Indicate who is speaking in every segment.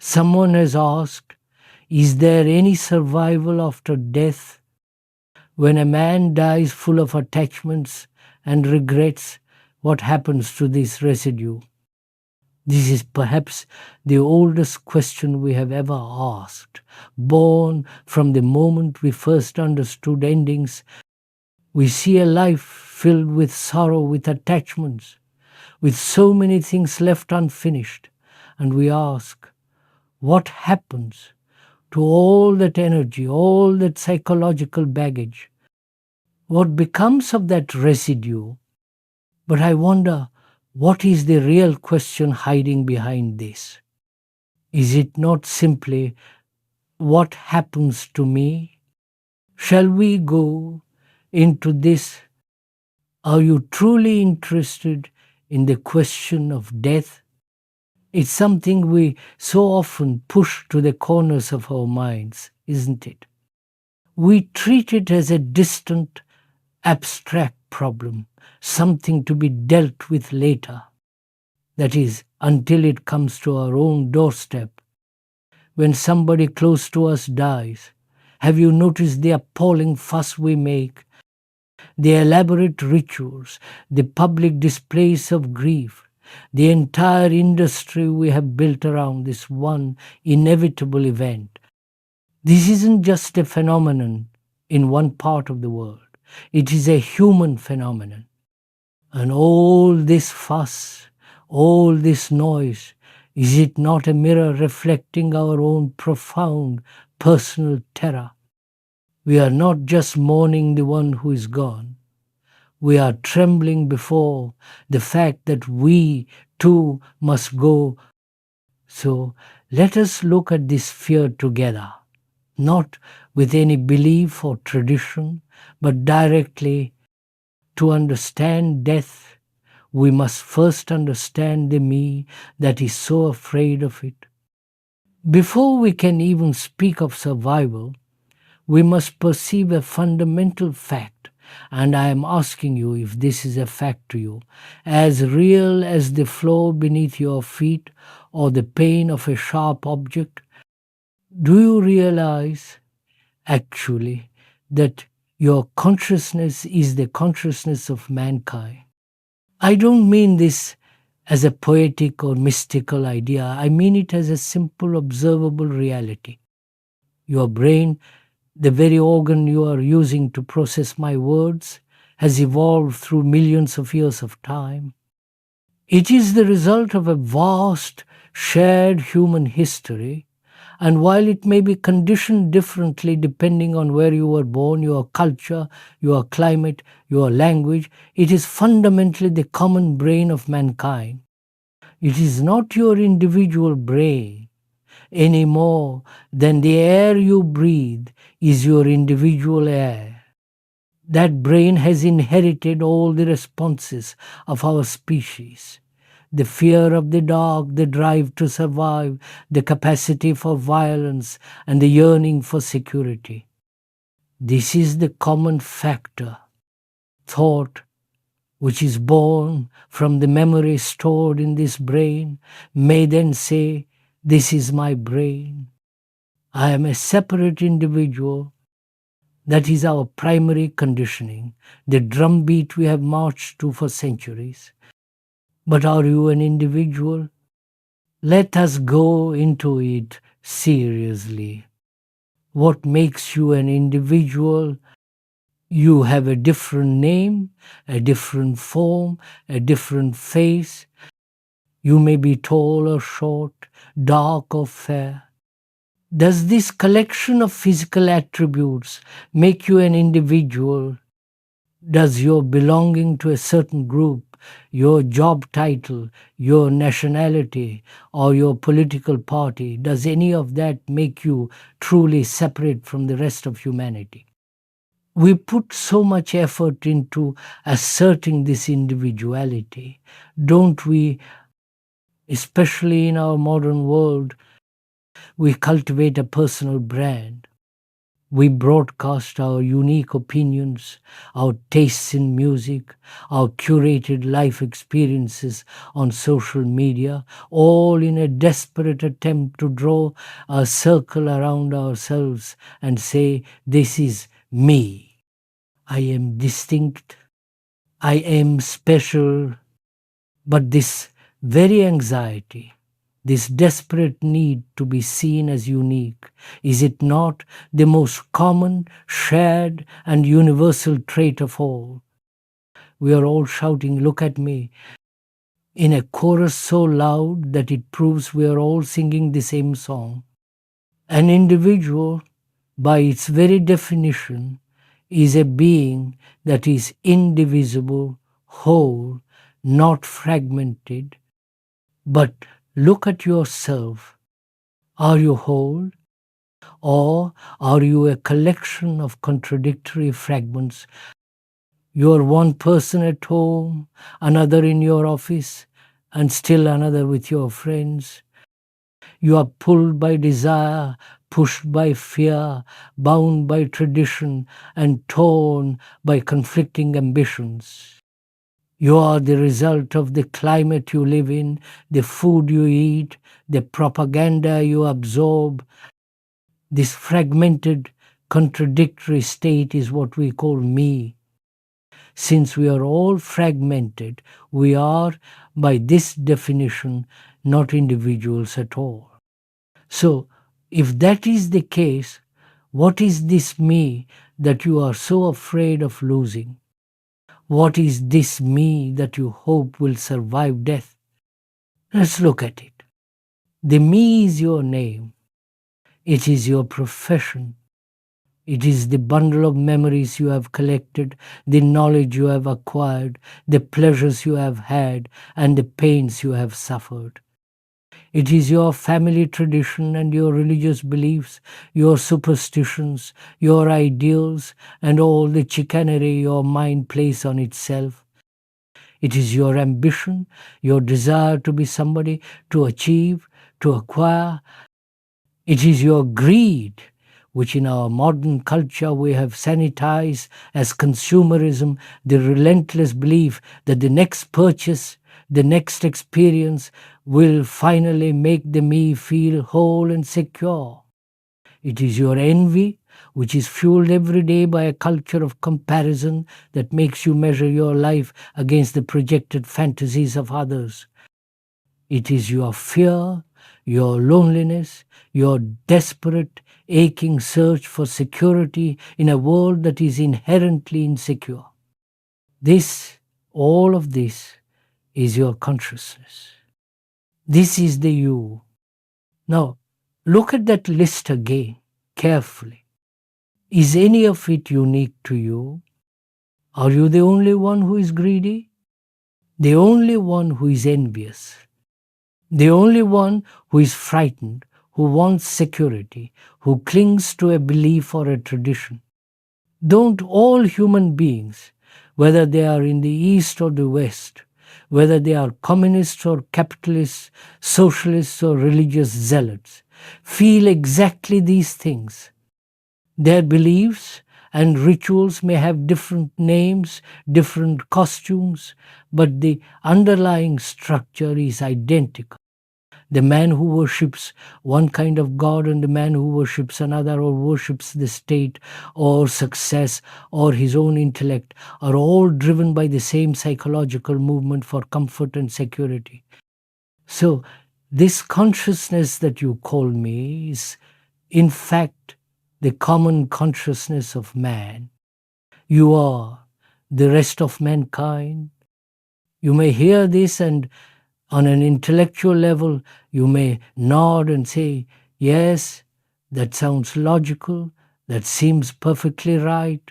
Speaker 1: Someone has asked, is there any survival after death? When a man dies full of attachments and regrets, what happens to this residue? This is perhaps the oldest question we have ever asked, born from the moment we first understood endings. We see a life filled with sorrow, with attachments, with so many things left unfinished, and we ask, what happens to all that energy, all that psychological baggage? What becomes of that residue? But I wonder, what is the real question hiding behind this? Is it not simply, what happens to me? Shall we go into this? Are you truly interested in the question of death? It's something we so often push to the corners of our minds, isn't it? We treat it as a distant, abstract problem, something to be dealt with later. That is, until it comes to our own doorstep. When somebody close to us dies, have you noticed the appalling fuss we make, the elaborate rituals, the public displays of grief, the entire industry we have built around this one inevitable event? This isn't just a phenomenon in one part of the world. It is a human phenomenon. And all this fuss, all this noise, is it not a mirror reflecting our own profound personal terror? We are not just mourning the one who is gone. We are trembling before the fact that we too must go. So let us look at this fear together, not with any belief or tradition, but directly. To understand death, we must first understand the me that is so afraid of it. Before we can even speak of survival, we must perceive a fundamental fact, and I am asking you if this is a fact to you, as real as the floor beneath your feet or the pain of a sharp object. Do you realize, actually, that your consciousness is the consciousness of mankind? I don't mean this as a poetic or mystical idea. I mean it as a simple, observable reality. Your brain, the very organ you are using to process my words, has evolved through millions of years of time. It is the result of a vast, shared human history, and while it may be conditioned differently depending on where you were born, your culture, your climate, your language, it is fundamentally the common brain of mankind. It is not your individual brain any more than the air you breathe is your individual air. That brain has inherited all the responses of our species. The fear of the dark, the drive to survive, the capacity for violence, and the yearning for security. This is the common factor. Thought, which is born from the memory stored in this brain, may then say, "This is my brain. I am a separate individual." That is our primary conditioning, the drumbeat we have marched to for centuries. But are you an individual? Let us go into it seriously. What makes you an individual? You have a different name, a different form, a different face. You may be tall or short, dark or fair. Does this collection of physical attributes make you an individual? Does your belonging to a certain group, your job title, your nationality, or your political party, does any of that make you truly separate from the rest of humanity? We put so much effort into asserting this individuality, don't we? Especially in our modern world, we cultivate a personal brand. We broadcast our unique opinions, our tastes in music, our curated life experiences on social media, all in a desperate attempt to draw a circle around ourselves and say, "This is me. I am distinct. I am special." But this very anxiety, this desperate need to be seen as unique, is it not the most common, shared, and universal trait of all? We are all shouting, "Look at me," in a chorus so loud that it proves we are all singing the same song. An individual, by its very definition, is a being that is indivisible, whole, not fragmented. But look at yourself. Are you whole? Or are you a collection of contradictory fragments? You're one person at home, another in your office, and still another with your friends. You are pulled by desire, pushed by fear, bound by tradition, and torn by conflicting ambitions. You are the result of the climate you live in, the food you eat, the propaganda you absorb. This fragmented, contradictory state is what we call me. Since we are all fragmented, we are, by this definition, not individuals at all. So, if that is the case, what is this me that you are so afraid of losing? What is this me that you hope will survive death? Let's look at it. The me is your name. It is your profession. It is the bundle of memories you have collected, the knowledge you have acquired, the pleasures you have had, and the pains you have suffered. It is your family tradition and your religious beliefs, your superstitions, your ideals, and all the chicanery your mind plays on itself. It is your ambition, your desire to be somebody, to achieve, to acquire. It is your greed, which in our modern culture we have sanitized as consumerism, the relentless belief that the next purchase, the next experience will finally make the me feel whole and secure. It is your envy, which is fueled every day by a culture of comparison that makes you measure your life against the projected fantasies of others. It is your fear, your loneliness, your desperate, aching search for security in a world that is inherently insecure. All of this, is your consciousness. This is the you. Now, look at that list again, carefully. Is any of it unique to you? Are you the only one who is greedy? The only one who is envious? The only one who is frightened, who wants security, who clings to a belief or a tradition? Don't all human beings, whether they are in the East or the West, whether they are communists or capitalists, socialists or religious zealots, feel exactly these things? Their beliefs and rituals may have different names, different costumes, but the underlying structure is identical. The man who worships one kind of God and the man who worships another, or worships the state or success or his own intellect, are all driven by the same psychological movement for comfort and security. So, this consciousness that you call me is, in fact, the common consciousness of man. You are the rest of mankind. You may hear this, and on an intellectual level, you may nod and say, "Yes, that sounds logical, that seems perfectly right."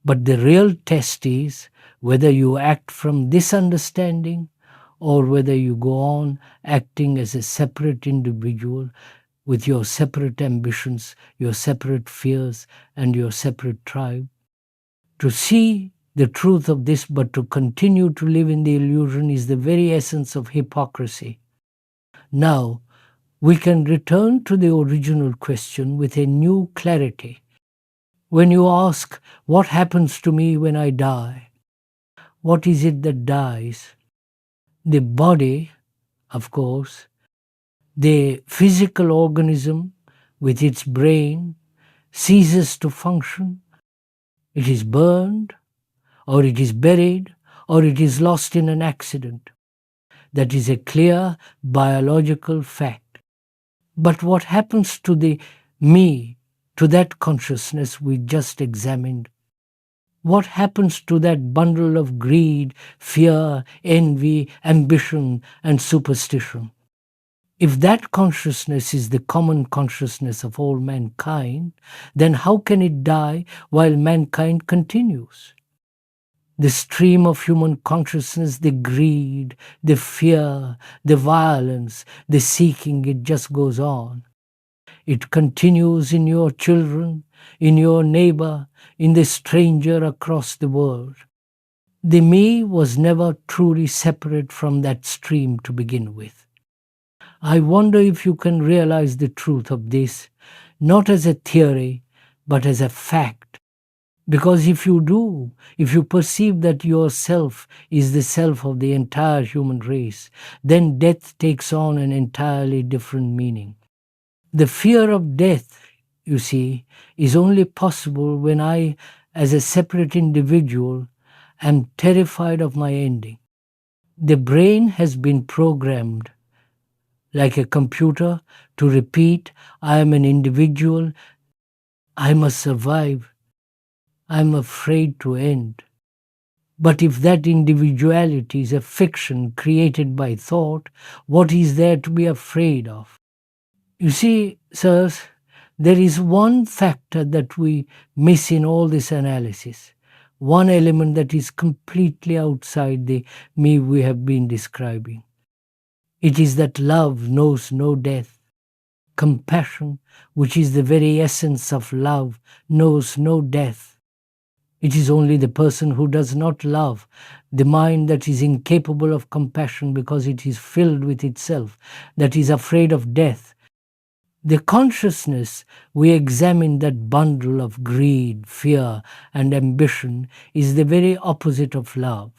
Speaker 1: But the real test is whether you act from this understanding or whether you go on acting as a separate individual with your separate ambitions, your separate fears, and your separate tribe. To see the truth of this, but to continue to live in the illusion, is the very essence of hypocrisy. Now, we can return to the original question with a new clarity. When you ask, what happens to me when I die? What is it that dies? The body, of course, the physical organism with its brain ceases to function. It is burned, or it is buried, or it is lost in an accident. That is a clear biological fact. But what happens to the me, to that consciousness we just examined? What happens to that bundle of greed, fear, envy, ambition, and superstition? If that consciousness is the common consciousness of all mankind, then how can it die while mankind continues? The stream of human consciousness, the greed, the fear, the violence, the seeking, it just goes on. It continues in your children, in your neighbor, in the stranger across the world. The me was never truly separate from that stream to begin with. I wonder if you can realize the truth of this, not as a theory, but as a fact. Because if you do, if you perceive that yourself is the self of the entire human race, then death takes on an entirely different meaning. The fear of death, you see, is only possible when I, as a separate individual, am terrified of my ending. The brain has been programmed, like a computer, to repeat, I am an individual, I must survive, I am afraid to end. But if that individuality is a fiction created by thought, what is there to be afraid of? You see, sirs, there is one factor that we miss in all this analysis, one element that is completely outside the me we have been describing. It is that love knows no death. Compassion, which is the very essence of love, knows no death. It is only the person who does not love, the mind that is incapable of compassion because it is filled with itself, that is afraid of death. The consciousness we examine, that bundle of greed, fear, and ambition, is the very opposite of love.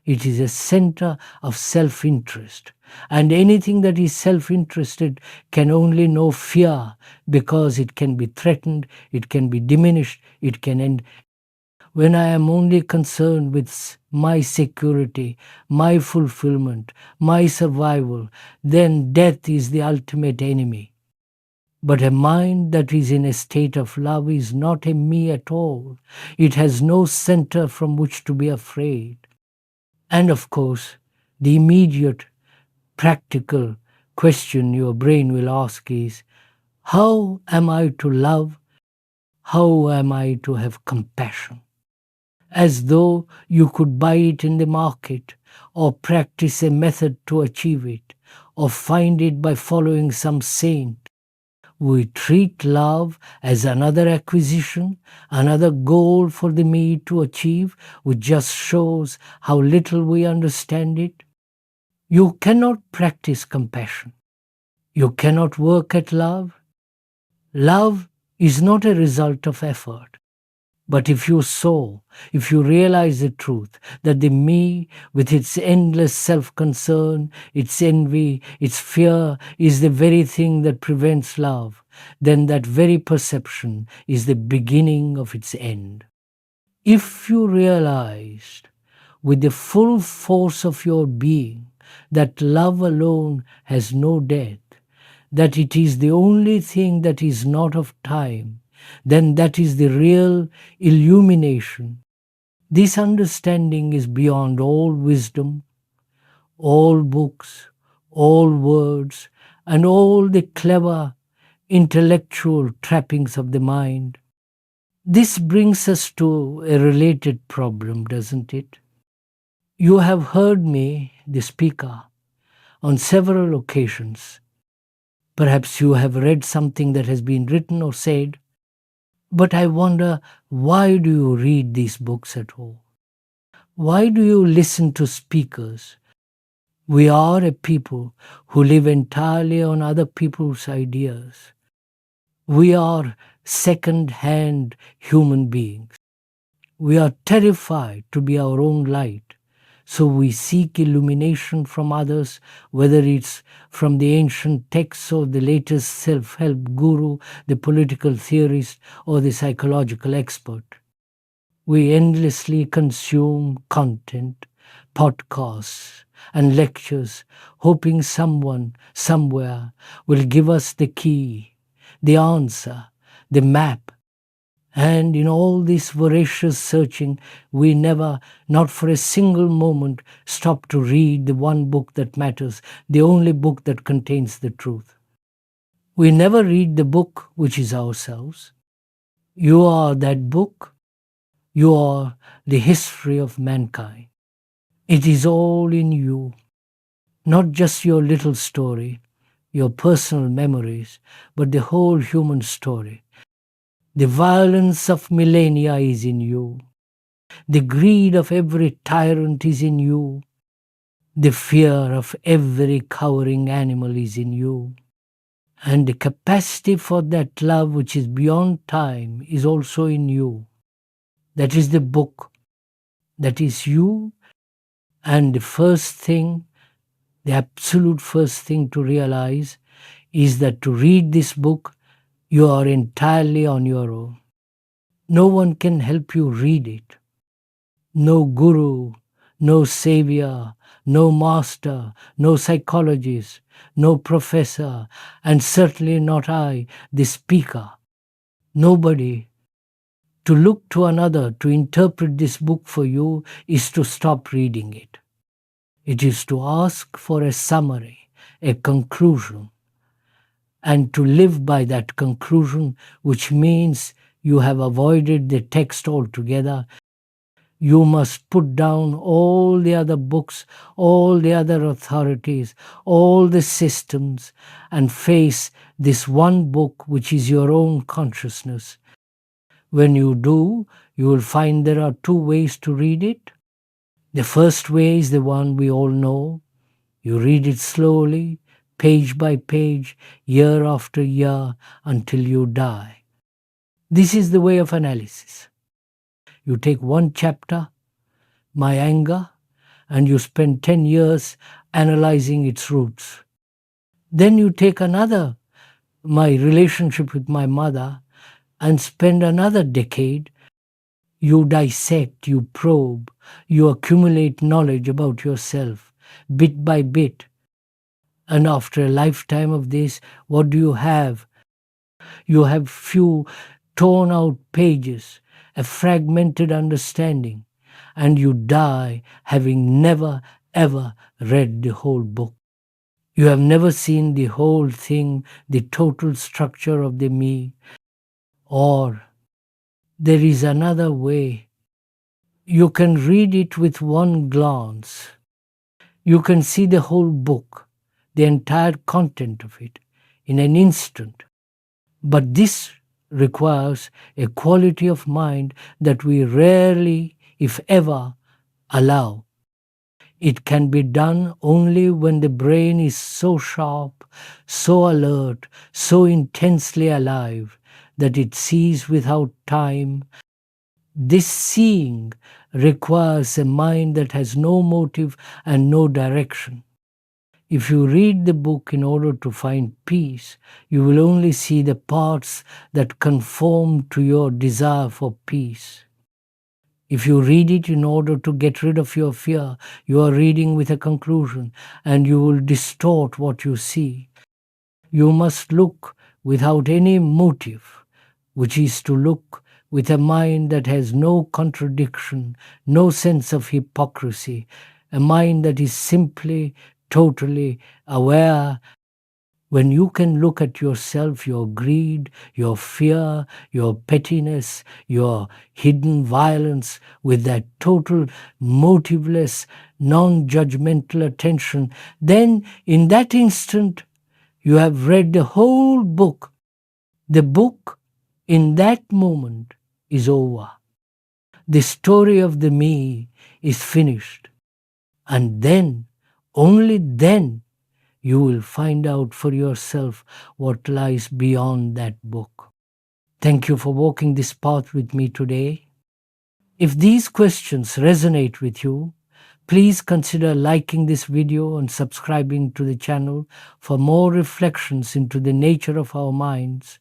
Speaker 1: It is a center of self-interest. And anything that is self-interested can only know fear because it can be threatened, it can be diminished, it can end. When I am only concerned with my security, my fulfillment, my survival, then death is the ultimate enemy. But a mind that is in a state of love is not a me at all. It has no center from which to be afraid. And of course, the immediate, practical question your brain will ask is, how am I to love? How am I to have compassion? As though you could buy it in the market, or practice a method to achieve it, or find it by following some saint. We treat love as another acquisition, another goal for the me to achieve, which just shows how little we understand it. You cannot practice compassion. You cannot work at love. Love is not a result of effort. But if you realize the truth, that the me with its endless self-concern, its envy, its fear is the very thing that prevents love, then that very perception is the beginning of its end. If you realized with the full force of your being that love alone has no death, that it is the only thing that is not of time, then that is the real illumination. This understanding is beyond all wisdom, all books, all words, and all the clever intellectual trappings of the mind. This brings us to a related problem, doesn't it? You have heard me, the speaker, on several occasions. Perhaps you have read something that has been written or said, but I wonder, why do you read these books at all? Why do you listen to speakers? We are a people who live entirely on other people's ideas. We are second-hand human beings. We are terrified to be our own light, so we seek illumination from others, whether it's from the ancient texts or the latest self-help guru, the political theorist, or the psychological expert. We endlessly consume content, podcasts, and lectures, hoping someone, somewhere, will give us the key, the answer, the map. And in all this voracious searching, we never, not for a single moment, stop to read the one book that matters, the only book that contains the truth. We never read the book which is ourselves. You are that book. You are the history of mankind. It is all in you, not just your little story, your personal memories, but the whole human story. The violence of millennia is in you. The greed of every tyrant is in you. The fear of every cowering animal is in you. And the capacity for that love which is beyond time is also in you. That is the book. That is you. And the first thing, the absolute first thing to realize is that to read this book, you are entirely on your own. No one can help you read it. No guru, no savior, no master, no psychologist, no professor, and certainly not I, the speaker. Nobody. To look to another to interpret this book for you is to stop reading it. It is to ask for a summary, a conclusion, and to live by that conclusion, which means you have avoided the text altogether. You must put down all the other books, all the other authorities, all the systems, and face this one book which is your own consciousness. When you do, you will find there are two ways to read it. The first way is the one we all know. You read it slowly, page by page, year after year, until you die. This is the way of analysis. You take one chapter, my anger, and you spend 10 years analyzing its roots. Then you take another, my relationship with my mother, and spend another decade. You dissect, you probe, you accumulate knowledge about yourself, bit by bit. And after a lifetime of this, what do you have? You have few torn out pages, a fragmented understanding, and you die having never ever read the whole book. You have never seen the whole thing, the total structure of the me. Or there is another way. You can read it with one glance. You can see the whole book, the entire content of it, in an instant. But this requires a quality of mind that we rarely, if ever, allow. It can be done only when the brain is so sharp, so alert, so intensely alive that it sees without time. This seeing requires a mind that has no motive and no direction. If you read the book in order to find peace, you will only see the parts that conform to your desire for peace. If you read it in order to get rid of your fear, you are reading with a conclusion, and you will distort what you see. You must look without any motive, which is to look with a mind that has no contradiction, no sense of hypocrisy, a mind that is simply, totally aware. When you can look at yourself, your greed, your fear, your pettiness, your hidden violence with that total, motiveless, non-judgmental attention, then in that instant you have read the whole book. The book in that moment is over. The story of the me is finished. And then, only then, you will find out for yourself what lies beyond that book. Thank you for walking this path with me today. If these questions resonate with you, please consider liking this video and subscribing to the channel for more reflections into the nature of our minds